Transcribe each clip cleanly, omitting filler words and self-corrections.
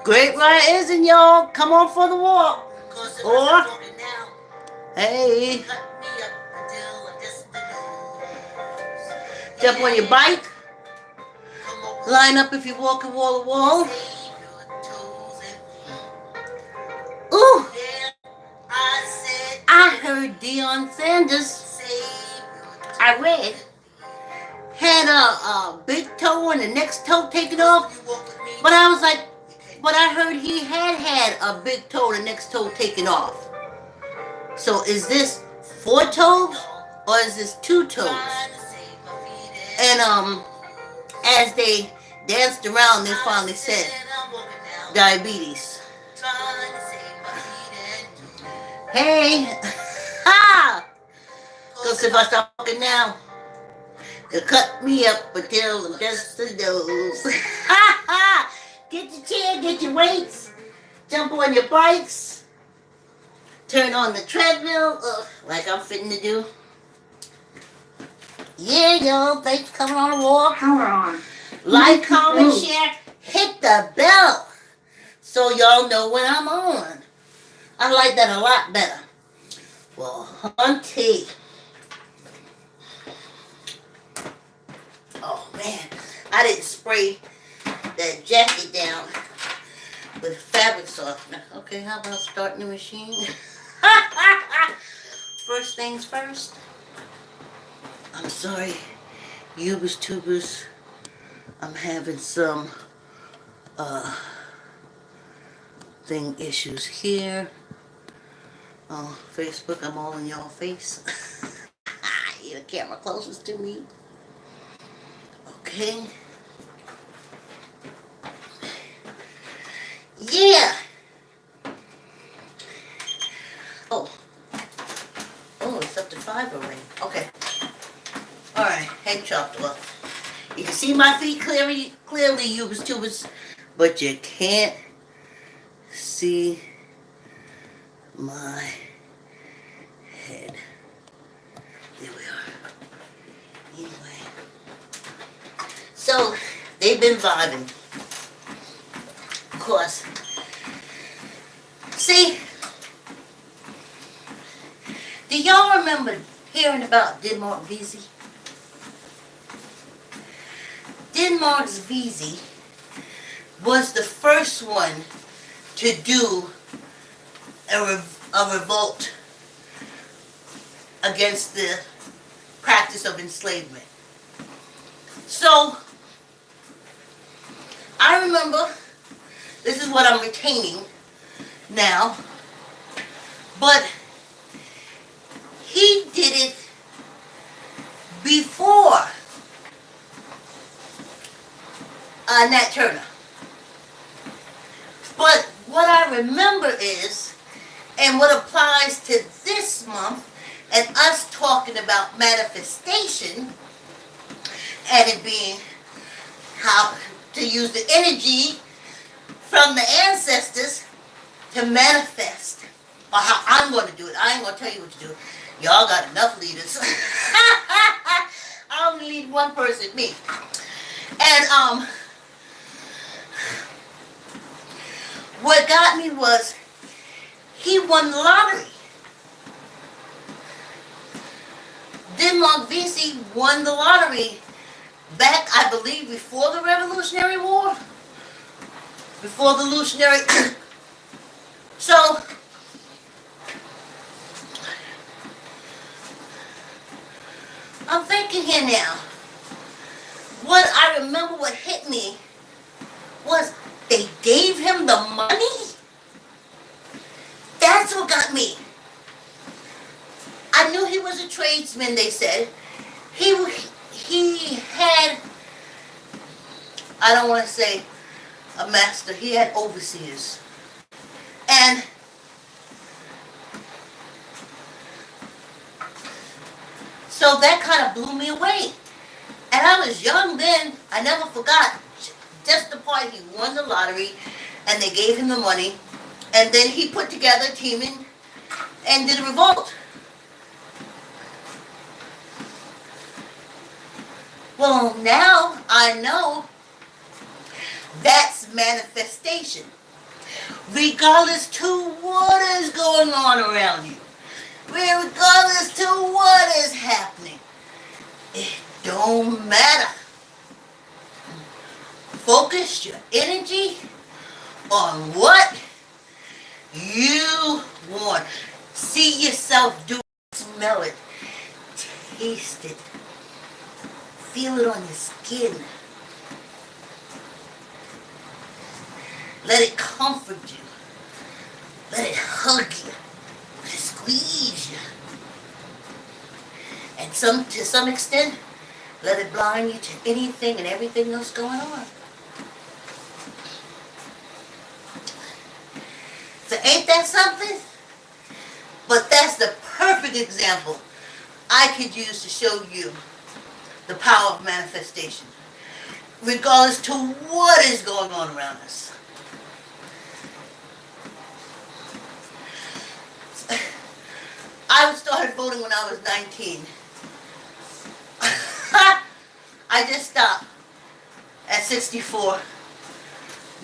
Great Rising, y'all. Come on for the walk. Or, hey, jump on your bike. Line up if you're walking wall to wall. Ooh, I heard Deion Sanders, I read, had a big toe and the next toe taken off. But I was like, but I heard he had a big toe and the next toe taken off. So is this 4 toes or is this 2 toes? And as they danced around, they finally said diabetes. Hey, ha! Cause if I start talking now, they'll cut me up until I'm just a nose. Ha ha! Get your chair, get your weights, jump on your bikes, turn on the treadmill, like I'm fitting to do. Yeah, y'all, thanks for coming on a walk. Power on. Like, comment, share, hit the bell so y'all know when I'm on. I like that a lot better. Well, hunty. Oh man, I didn't spray that jacket down with fabric softener. Okay, how about starting the machine? First things first. I'm sorry, Ubers tubers. I'm having some thing issues here. Oh, Facebook, I'm all in y'all face. The camera closest to me. Okay. Yeah. Oh. Oh, it's up to 5 already. Okay. Alright, head chopped off. You can see my feet clearly, Ubers tubers, but you can't see my head. There we are. Anyway. So, they've been vibing. Of course. See, do y'all remember hearing about Denmark Vesey? Denmark Vesey was the first one to do a revolt against the practice of enslavement. So, I remember, this is what I'm retaining now, but he did it before Nat Turner. But what I remember is, and what applies to this month, and us talking about manifestation, and it being how to use the energy from the ancestors to manifest, or how I'm going to do it. I ain't going to tell you what to do. Y'all got enough leaders. I only lead one person, me. And what got me was he won the lottery. Denmark Vesey won the lottery back, I believe, before the Revolutionary War. Before the Revolutionary. So, I'm thinking here now. What I remember what hit me was they gave him the money. That's what got me. I knew he was a tradesman, they said. He had, I don't want to say a master, he had overseers. And so that kind of blew me away. And I was young then, I never forgot just the part he won the lottery and they gave him the money. And then he put together a team and did a revolt. Well, now I know that's manifestation. regardless to what is going on around you, regardless to what is happening. It don't matter. Focus your energy on what you want. See yourself do it, smell it, taste it, feel it on your skin. Let it comfort you. Let it hug you. Let it squeeze you. And to some extent, let it blind you to anything and everything that's going on. So ain't that something? But that's the perfect example I could use to show you the power of manifestation, regardless to what is going on around us. I started voting when I was 19. I just stopped at 64.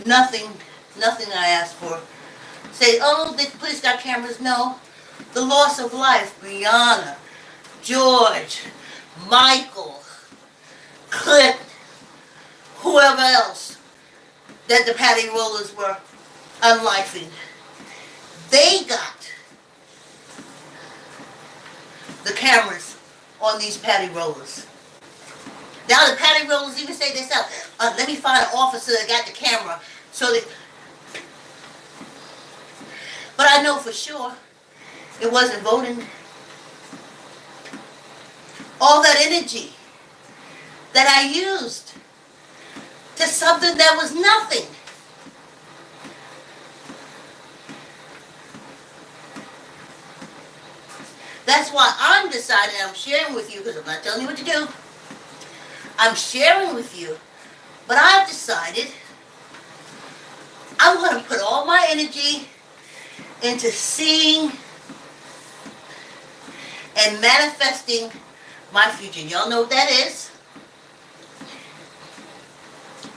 Nothing I asked for. Say, oh, the police got cameras. No. The loss of life, Brianna, George, Michael, Clint, whoever else that the patty rollers were unlifing. They got the cameras on these patty rollers. Now the patty rollers even say themselves, let me find an officer that got the camera so that. But I know for sure it wasn't voting. All that energy that I used to something that was nothing. That's why I'm deciding, I'm sharing with you, because I'm not telling you what to do. I'm sharing with you, but I've decided I'm going to put all my energy into seeing and manifesting my future. Y'all know what that is?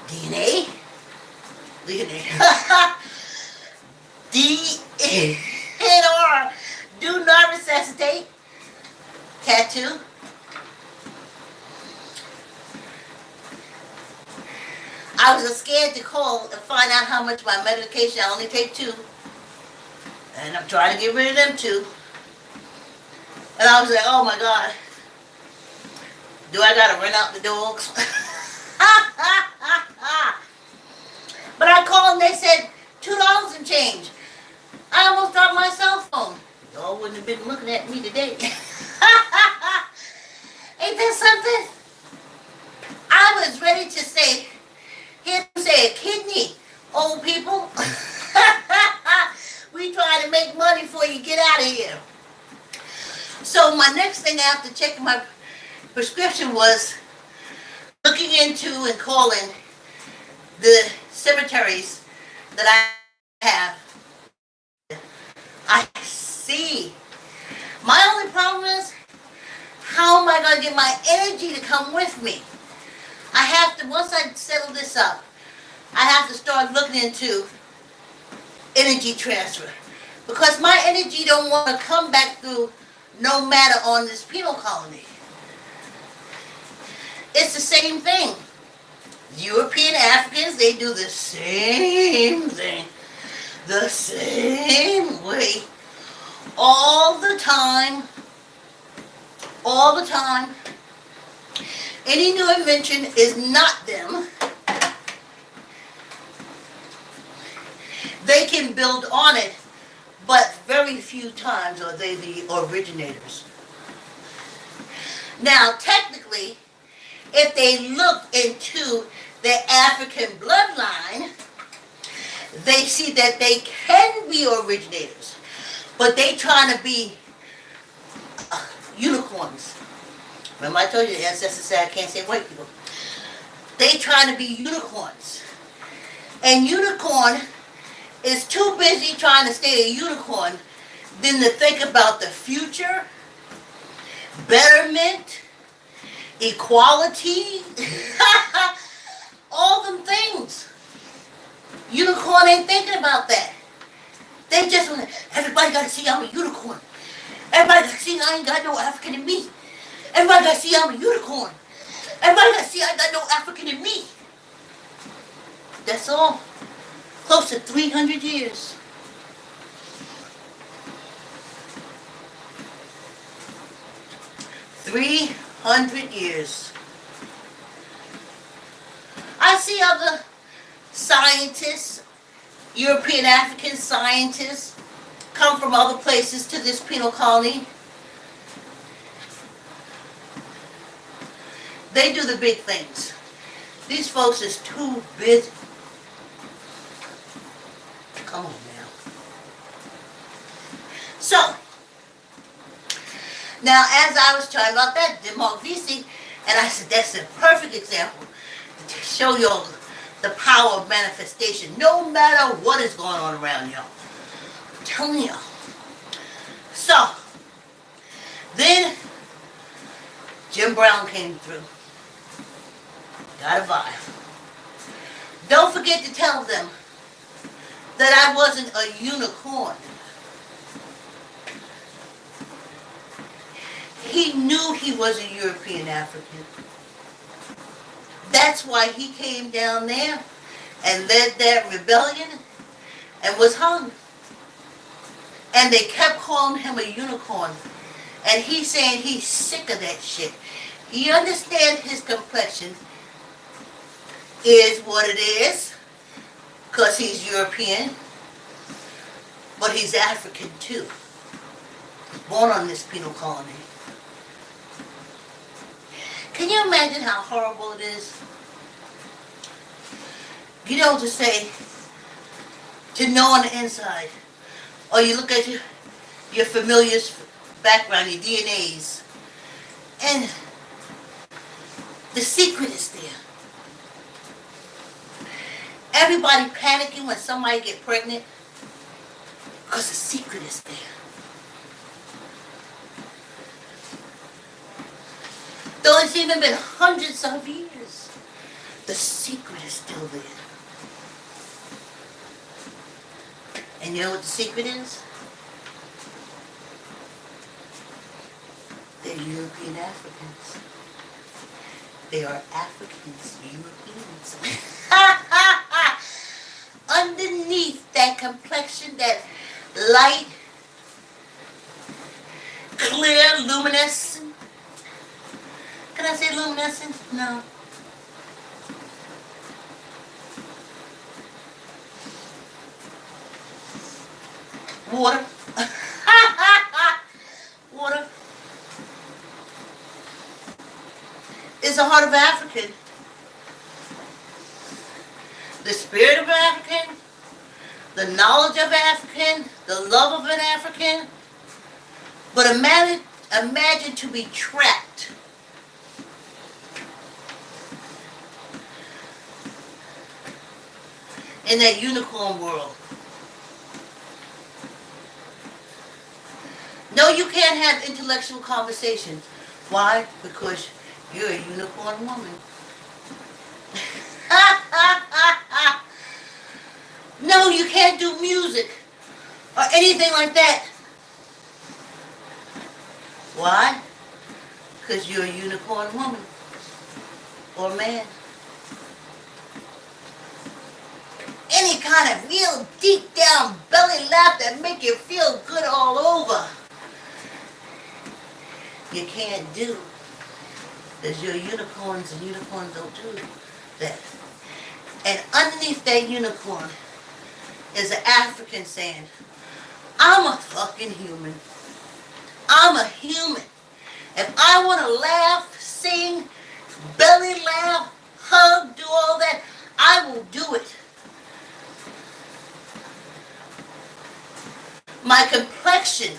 DNA. D-N-R. Do not resuscitate. Tattoo. I was scared to call and find out how much my medication. I only take 2. And I'm trying to get rid of them 2. And I was like, oh my God. Do I gotta rent out the dogs? But I called and they said $2 and change. I almost dropped my cell phone. Y'all wouldn't have been looking at me today. Ain't that something? I was ready to say, a kidney, old people. We trying to make money before you get out of here. So my next thing after checking my prescription was looking into and calling the cemeteries that I have. I see. My only problem is, how am I going to get my energy to come with me? I have to, once I settle this up, I have to start looking into energy transfer. Because my energy don't want to come back through no matter on this penal colony. It's the same thing. European Africans, they do the same thing. The same way. All the time. All the time. Any new invention is not them. They can build on it, but very few times are they the originators. Now, technically, if they look into their African bloodline, they see that they can be originators, but they trying to be unicorns. Remember I told you the ancestors said I can't say white people. They trying to be unicorns. And unicorn is too busy trying to stay a unicorn than to think about the future, betterment, equality, all them things. Unicorn ain't thinking about that. They just want to, everybody got to see I'm a unicorn. Everybody got to see I ain't got no African in me. Everybody got to see I'm a unicorn. Everybody got to see I got no African in me. That's all. Close to 300 years. $300. I see other scientists, European African scientists, come from other places to this penal colony. They do the big things. These folks is too busy. Come on now. So, now as I was talking about that, democracy, and I said that's a perfect example to show you all the power of manifestation, no matter what is going on around y'all. I'm telling y'all. So, then Jim Brown came through. Got a vibe. Don't forget to tell them that I wasn't a unicorn. He knew he was a European African. That's why he came down there and led that rebellion and was hung. And they kept calling him a unicorn. And he's saying he's sick of that shit. He understands his complexion is what it is, because he's European, but he's African too. Born on this penal colony. Can you imagine how horrible it is? You know, to say, to know on the inside, or you look at your familiar's background, your DNAs, and the secret is there. Everybody panicking when somebody get pregnant because the secret is there. Though it's even been hundreds of years, the secret is still there. And you know what the secret is? They're European Africans. They are Africans, Europeans. Underneath that complexion, that light, clear, luminescent. Can I say luminescent? No. Water. Water is the heart of African. The spirit of African, the knowledge of African, the love of an African. But imagine to be trapped in that unicorn world. No, you can't have intellectual conversations. Why? Because you're a unicorn woman. No, you can't do music or anything like that. Why? Because you're a unicorn woman or man. Any kind of real deep down belly laugh that make you feel good all over, you can't do. Because you're unicorns and unicorns don't do that. And underneath that unicorn is an African saying, I'm a fucking human. I'm a human. If I want to laugh, sing, belly laugh, hug, do all that, I will do it. My complexion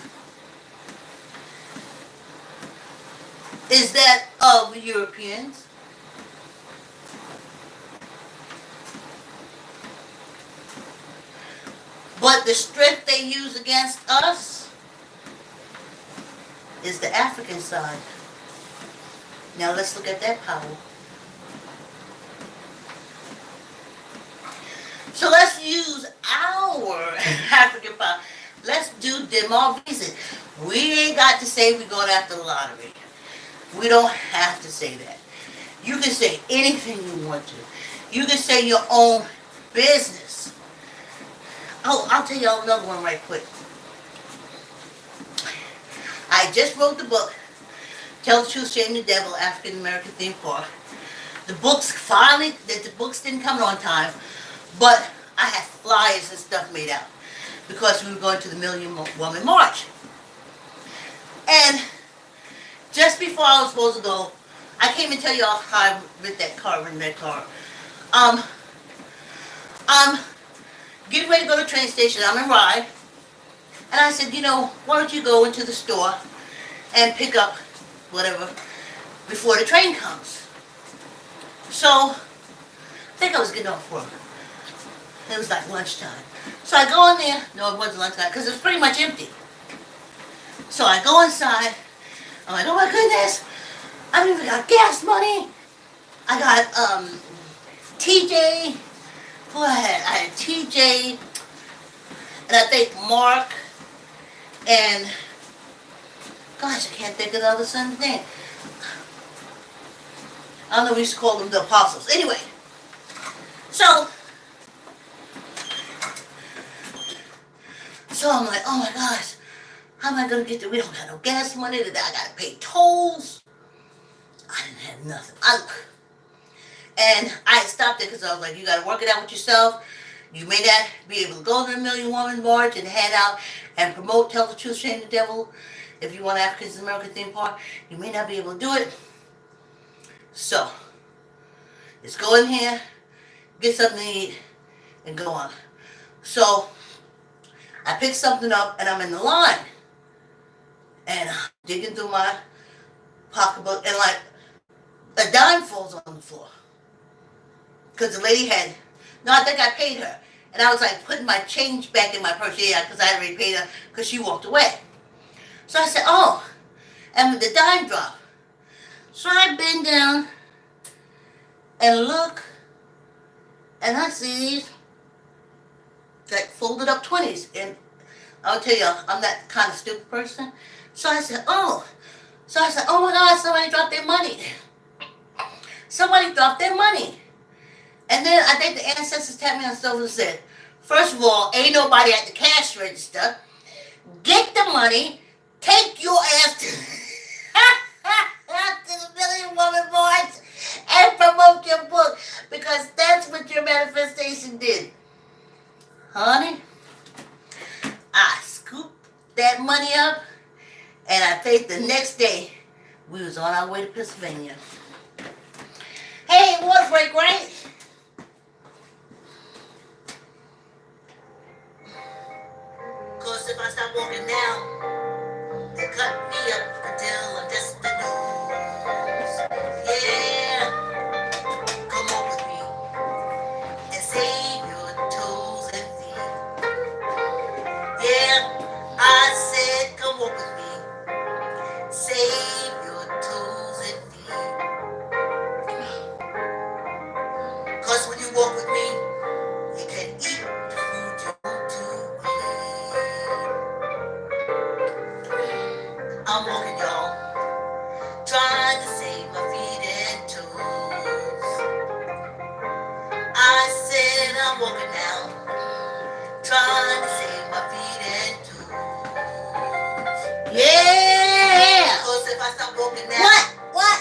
is that of Europeans. But the strength they use against us is the African side. Now let's look at that power. So let's use our African power. Let's do democracy. We ain't got to say we're going after the lottery. We don't have to say that. You can say anything you want to. You can say your own business. Oh, I'll tell y'all another one right quick. I just wrote the book, Tell the Truth, Shame the Devil, African American Theme Park. The books didn't come on time, but I had flyers and stuff made out because we were going to the Million Woman March. And just before I was supposed to go, I came and tell y'all how I rented that car. I'm getting ready to go to the train station. I'm in Rye. And I said, why don't you go into the store and pick up whatever before the train comes. So, I think I was getting off work. It was like lunchtime. So I go in there. No, it wasn't lunchtime because it was pretty much empty. So I go inside. I'm like, oh my goodness. I don't even got gas money. I got TJ. Who I had? I had TJ. And I think Mark. And, gosh, I can't think of the other son's name. I don't know, we used to call them the apostles. Anyway, so I'm like, oh my gosh, how am I going to get there? We don't got no gas money. I got to pay tolls. I didn't have nothing. And I stopped there because I was like, you got to work it out with yourself. You may not be able to go to the Million Woman March and head out and promote Tell the Truth, Shame the Devil. If you want African American Theme Park, you may not be able to do it. So, let's go in here, get something to eat, and go on. So, I picked something up, and I'm in the line. And I'm digging through my pocketbook, and like, a dime falls on the floor. Because the lady had, no, I think I paid her. And I was like putting my change back in my purse, yeah, because I had already paid her, because she walked away. So I said, oh, and the dime dropped. So I bend down and look, and I see these like folded up 20s. And I'll tell you, I'm that kind of stupid person. So I said, oh my God, somebody dropped their money. Somebody dropped their money. And then I think the ancestors tapped me on the shoulder and said, first of all, ain't nobody at the cash register. Get the money, take your ass to the Million Woman March and promote your book, because that's what your manifestation did. Honey, I scooped that money up, and I think the next day we was on our way to Pennsylvania. Hey, water break, right? Cause if I stop walking now, they cut me up until I'm just the news. Yeah, come on with me and save your toes and feet. Yeah, I said come on with me, save your toes and feet. Cause when you walk with me, you can eat the food you want to eat. I'm walking, y'all, trying to save my feet and toes. I said I'm walking now, trying to save my feet and toes. Yeah! Cause if I stop walking now, what?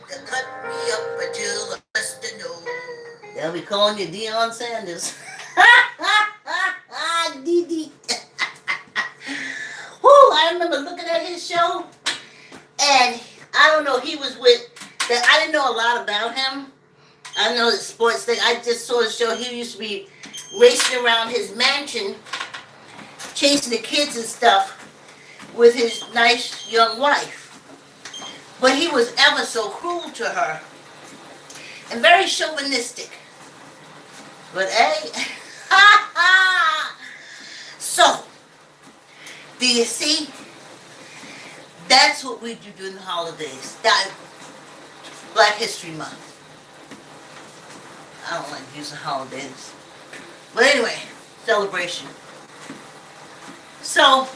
They'll cut me up until I bust the nose. They'll be calling you Deion Sanders. Dee. Whoo, I remember looking at his show, and I don't know, he was with, that I didn't know a lot about him. I know the sports thing. I just saw the show. He used to be racing around his mansion, chasing the kids and stuff with his nice young wife. But he was ever so cruel to her and very chauvinistic. But hey, so, do you see? That's what we do during the holidays. That Black History Month. I don't like using holidays. But anyway, celebration. So,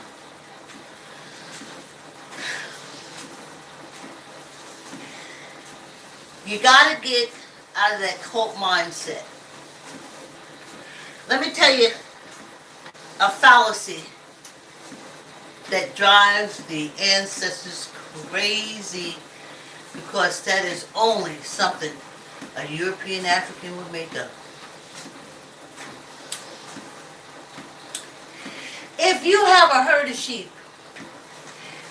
you got to get out of that cult mindset. Let me tell you a fallacy that drives the ancestors crazy, because that is only something a European African would make up. If you have a herd of sheep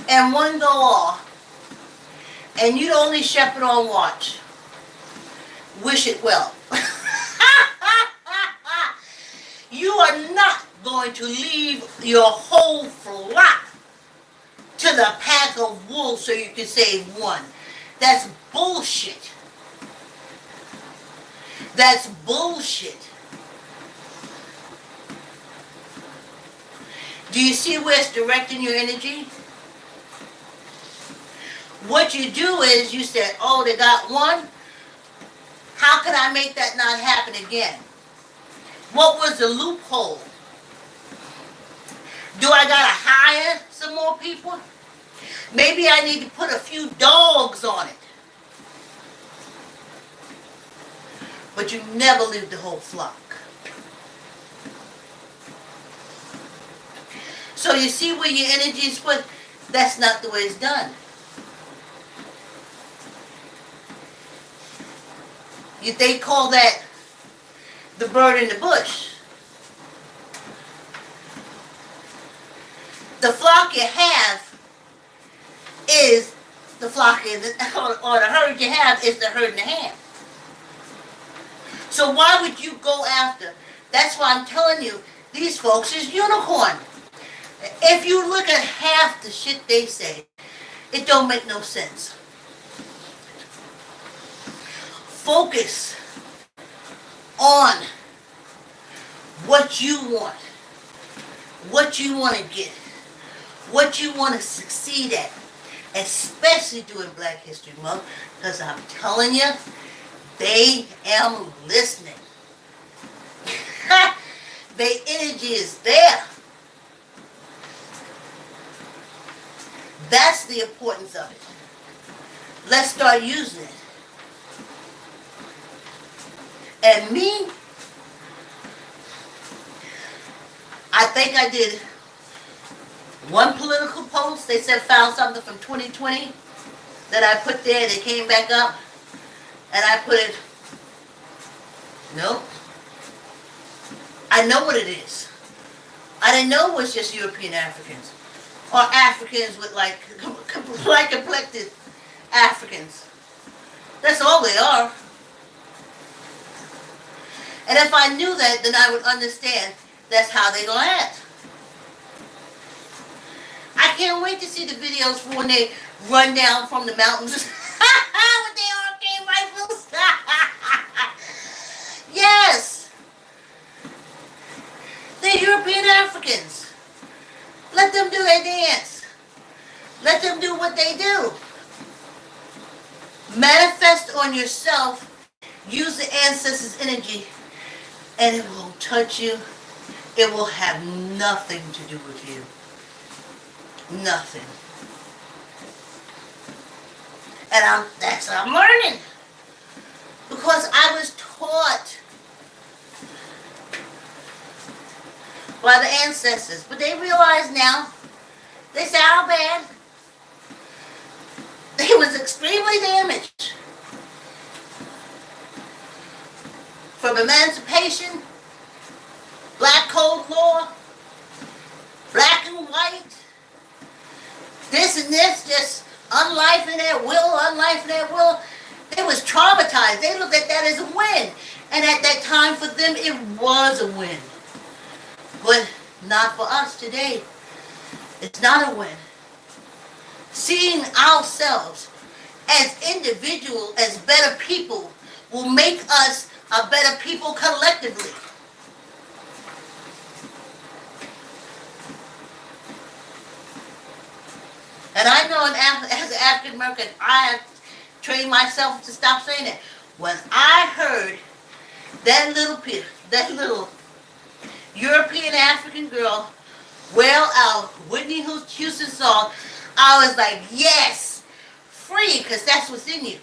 and one go off and you only shepherd on watch, wish it well. You are not going to leave your whole flock to the pack of wolves so you can save one. That's bullshit. That's bullshit. Do you see where it's directing your energy? What you do is you say, oh, they got one. How can I make that not happen again? What was the loophole? Do I got to hire some more people? Maybe I need to put a few dogs on it. But you never leave the whole flock. So you see where your energy is put? That's not the way it's done. They call that the bird in the bush. The flock you have is the flock in the, or the herd you have is the herd in the hand. So why would you go after? That's why I'm telling you, these folks is unicorn. If you look at half the shit they say, it don't make no sense. Focus on what you want to get, what you want to succeed at, especially during Black History Month, because I'm telling you, they am listening. Their energy is there. That's the importance of it. Let's start using it. And me, I think I did one political post. They said found something from 2020 that I put there and it came back up. And I put it, nope. I know what it is. I didn't know it was just European Africans. Or Africans with like complected Africans. That's all they are. And if I knew that, then I would understand that's how they gonna act. I can't wait to see the videos for when they run down from the mountains with their arcade rifles. Yes! They're European Africans. Let them do their dance. Let them do what they do. Manifest on yourself. Use the ancestors' energy. And it won't touch you. It will have nothing to do with you. Nothing. And that's what I'm learning. Because I was taught by the ancestors. But they realize now, they say how bad. They was extremely damaged. From emancipation, black code law, black and white, this and this, just unlifing at will, They was traumatized. They looked at that as a win. And at that time for them, it was a win. But not for us today. It's not a win. Seeing ourselves as individuals, as better people, will make us a better people collectively. And I know as an African American, I have trained myself to stop saying that. When I heard that little European African girl, well out Whitney Houston song, I was like, yes, free, because that's what's in you.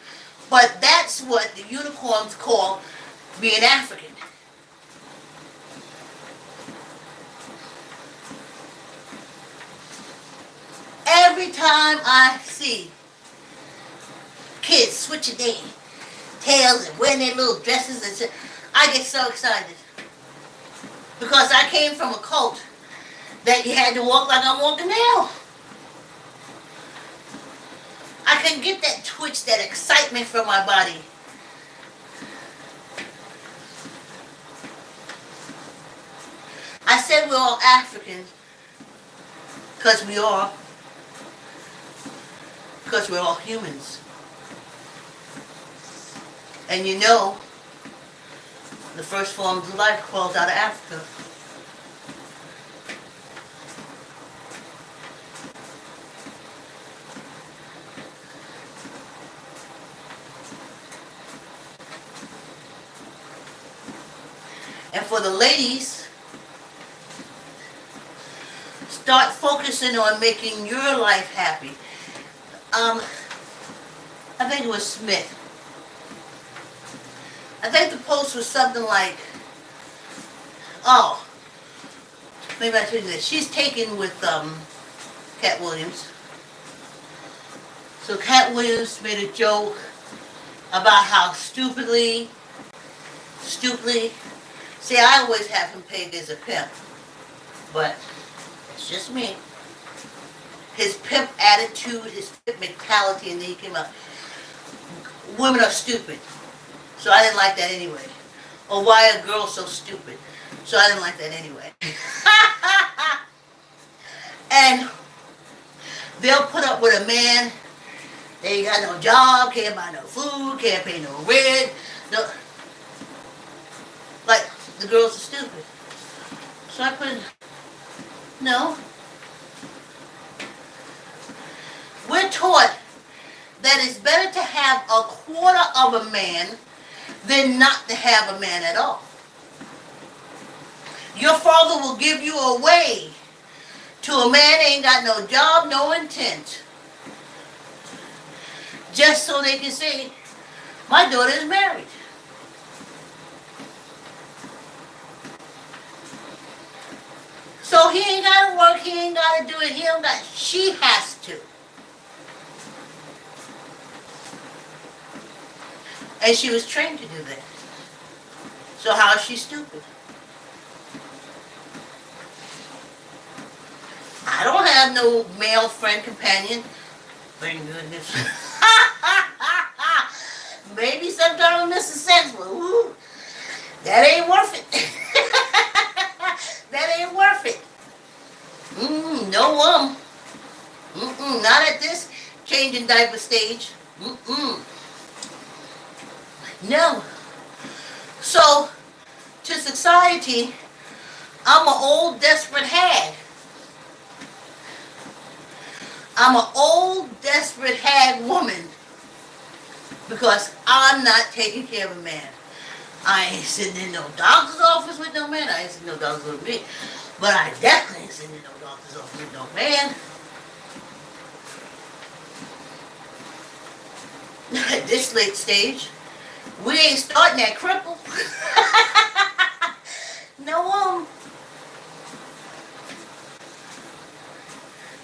But that's what the unicorns call being African. Every time I see kids switching their tails and wearing their little dresses and shit, I get so excited. Because I came from a cult that you had to walk like I'm walking now. I can get that twitch, that excitement from my body. I said we're all African because we are. Because we're all humans. And you know, the first forms of life crawled out of Africa. And for the ladies, start focusing on making your life happy. I think it was Smith. I think the post was something like, oh, maybe I tell you this. She's taken with Cat Williams. So Cat Williams made a joke about how stupidly, see, I always have him pegged as a pimp, but it's just me. His pimp attitude, his pimp mentality, and then he came out, women are stupid. So I didn't like that anyway. Or why are girls so stupid? So I didn't like that anyway. And they'll put up with a man, they ain't got no job, can't buy no food, can't pay no rent. No, like, the girls are stupid. So I put, no. We're taught that it's better to have a quarter of a man than not to have a man at all. Your father will give you away to a man that ain't got no job, no intent. Just so they can say, my daughter is married. So he ain't got to work, he ain't got to do it, she has to. And she was trained to do that. So how is she stupid? I don't have no male friend companion. Thank goodness. Maybe sometimes I'm missing sex, but woo, that ain't worth it. That ain't worth it. No not at this changing diaper stage. No. So, to society, I'm an old desperate hag. I'm an old desperate hag woman because I'm not taking care of a man. I ain't sitting in no doctor's office with no man. I ain't sitting in no doctor's office with me. But I definitely ain't sitting in no doctor's office with no man. At this late stage, we ain't starting that cripple. No.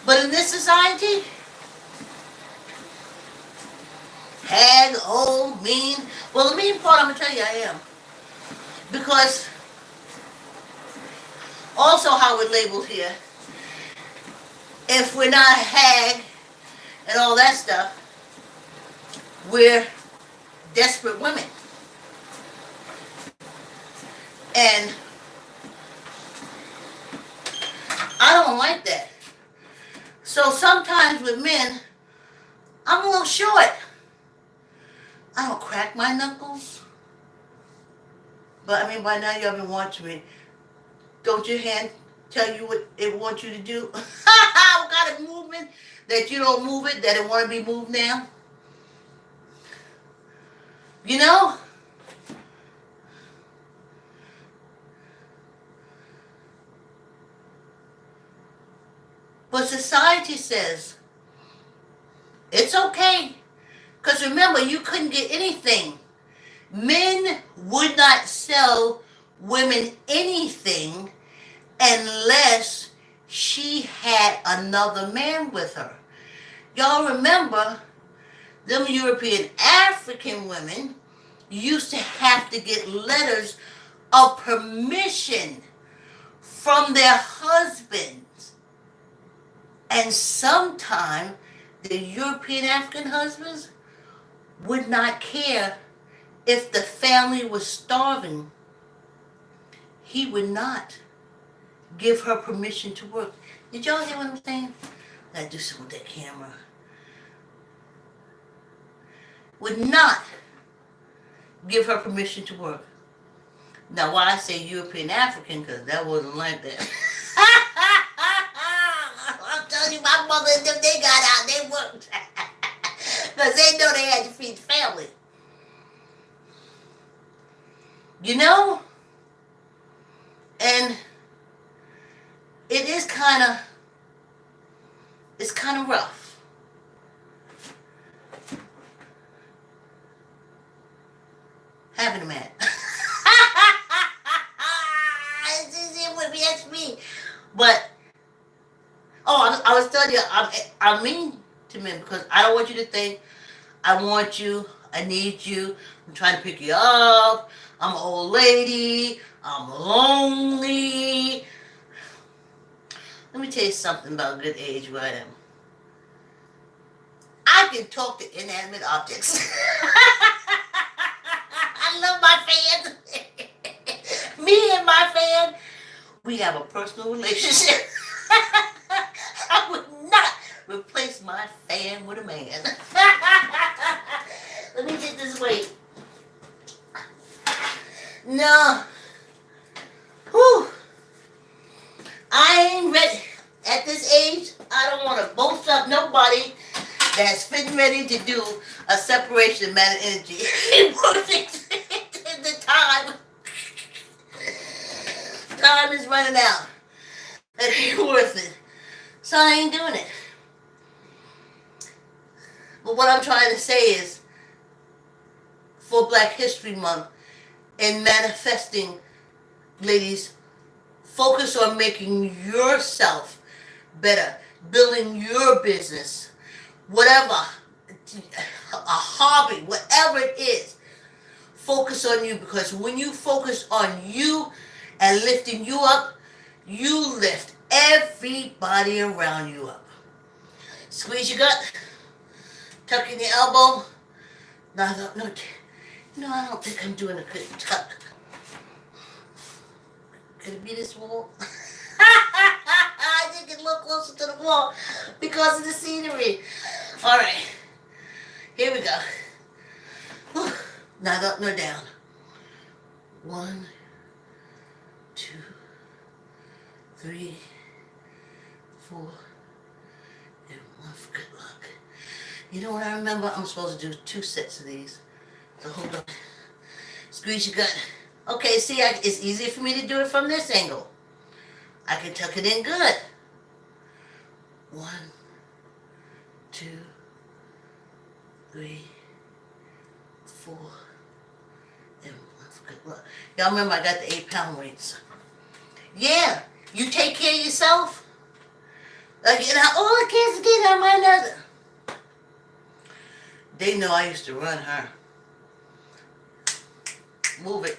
But in this society, hag, old, mean. Well, the mean part, I'm going to tell you I am. Because also how we're labeled here, if we're not a hag and all that stuff, we're desperate women. And I don't like that. So sometimes with men, I'm a little short. I don't crack my knuckles. But I mean, by now y'all been watching me. Don't your hand tell you what it wants you to do? What kind of movement that you don't move it, that it want to be moved now? You know? But society says it's okay. Because remember, you couldn't get anything. Men would not sell women anything unless she had another man with her. Y'all remember, them European African women used to have to get letters of permission from their husbands. And sometimes the European African husbands would not care if the family was starving. He would not give her permission to work. Did y'all hear what I'm saying? I gotta do something with that camera. Would not give her permission to work. Now, why I say European African, because that wasn't like that. I'm telling you, my mother and them, they got out, they worked. Because they know they had to feed the family. You know? And it is it's kind of rough. Having a man. It would be, that's me. But, I was telling you, I'm mean to men because I don't want you to think I want you, I need you, I'm trying to pick you up, I'm an old lady, I'm lonely. Let me tell you something about good age where I am. I can talk to inanimate objects. I love my fan. Me and my fan, we have a personal relationship. I would not replace my fan with a man. Let me get this weight. No. Whew. I ain't ready. At this age, I don't want to boast up nobody that's fit and ready to do a separation of matter energy. The time. Time is running out. It ain't worth it. So I ain't doing it. But what I'm trying to say is, for Black History Month, and manifesting, ladies, focus on making yourself better, building your business, whatever, a hobby, whatever it is. Focus on you, because when you focus on you and lifting you up, you lift everybody around you up. Squeeze your gut, tuck in your elbow. No, I don't think I'm doing a good tuck. Could it be this wall? I think it's a little closer to the wall because of the scenery. All right, here we go. Whew. Not up nor down. 1, 2, 3, 4, and 1 for good luck. You know what I remember? I'm supposed to do 2 sets of these. So hold on. Squeeze your gut. Okay, see, it's easier for me to do it from this angle. I can tuck it in good. 1, 2, 3, 4, and 1 for good luck. Y'all remember I got the 8-pound weights. Yeah, you take care of yourself. Like, all the kids get on my another. They know I used to run her. Move it.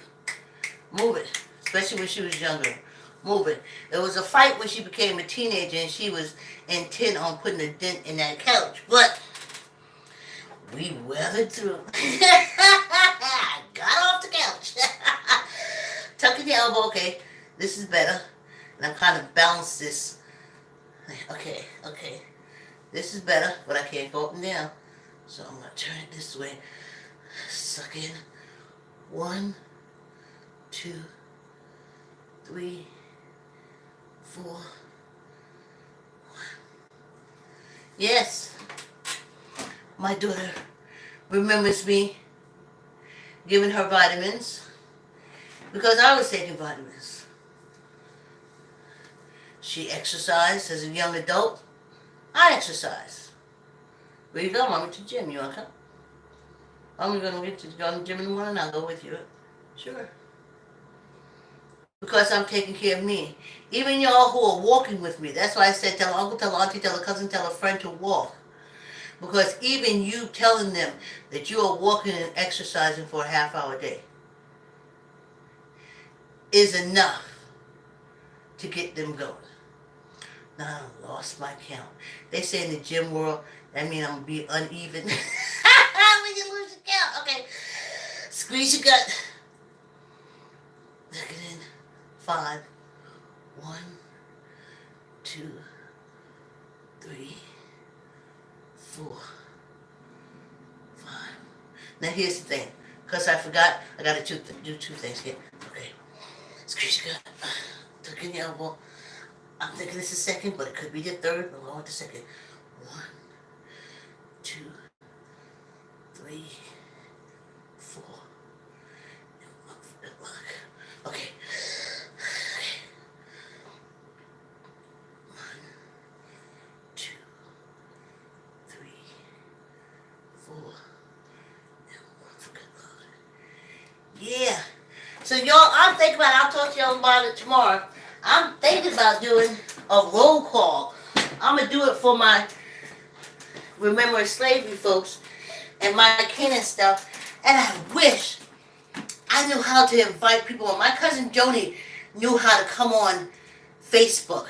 Move it. Especially when she was younger. Move it. There was a fight when she became a teenager and she was intent on putting a dent in that couch. But we weathered through. I got off the couch. Tuck in your elbow. Okay. This is better. And I'm kind of balance this. Okay. This is better, but I can't go up and down. So I'm going to turn it this way. Suck in. 1, 2, 3, 4, 1. Yes, my daughter remembers me giving her vitamins because I was taking vitamins. She exercised as a young adult. I exercise. Where you go? Mommy to the gym. You want to come? I'm going to get to go to the gym in the morning. I'll go with you. Sure. Because I'm taking care of me. Even y'all who are walking with me. That's why I said tell uncle, tell auntie, tell a cousin, tell a friend to walk. Because even you telling them that you are walking and exercising for a half-hour day is enough to get them going. Now I lost my count. They say in the gym world, that means I'm going to be uneven. When you lose your count. Okay. Squeeze your gut. Look it in. 5. 1, 2, 3, 4, 5. Now here's the thing. Because I forgot, I got to do 2 things here. Okay. Squeeze your gut. Tuck in your elbow. I'm thinking it's the second, but it could be the third. But I want the second. 1, 2, 3, 4. Okay. 1, 2, 3, 4. Yeah. So y'all, I'm thinking about, I'll talk to y'all about it tomorrow. I'm thinking about doing a roll call. I'm going to do it for my Remembering Slavery folks and my kin and stuff. And I wish I knew how to invite people on. My cousin Joni knew how to come on Facebook.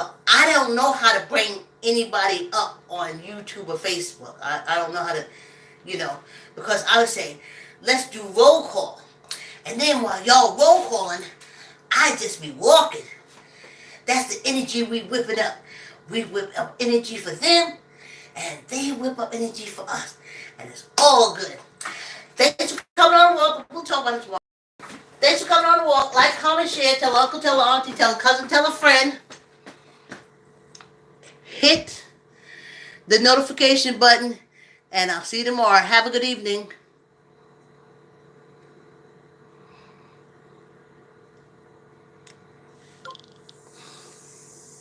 I don't know how to bring anybody up on YouTube or Facebook. I don't know how to, because I was saying, let's do roll call. And then while y'all roll calling, I just be walking. That's the energy we whipping up. We whip up energy for them, and they whip up energy for us. And it's all good. Thanks for coming on the walk. We'll talk about it tomorrow. Thanks for coming on the walk. Like, comment, share. Tell uncle, tell auntie, tell a cousin, tell a friend. Hit the notification button, and I'll see you tomorrow. Have a good evening.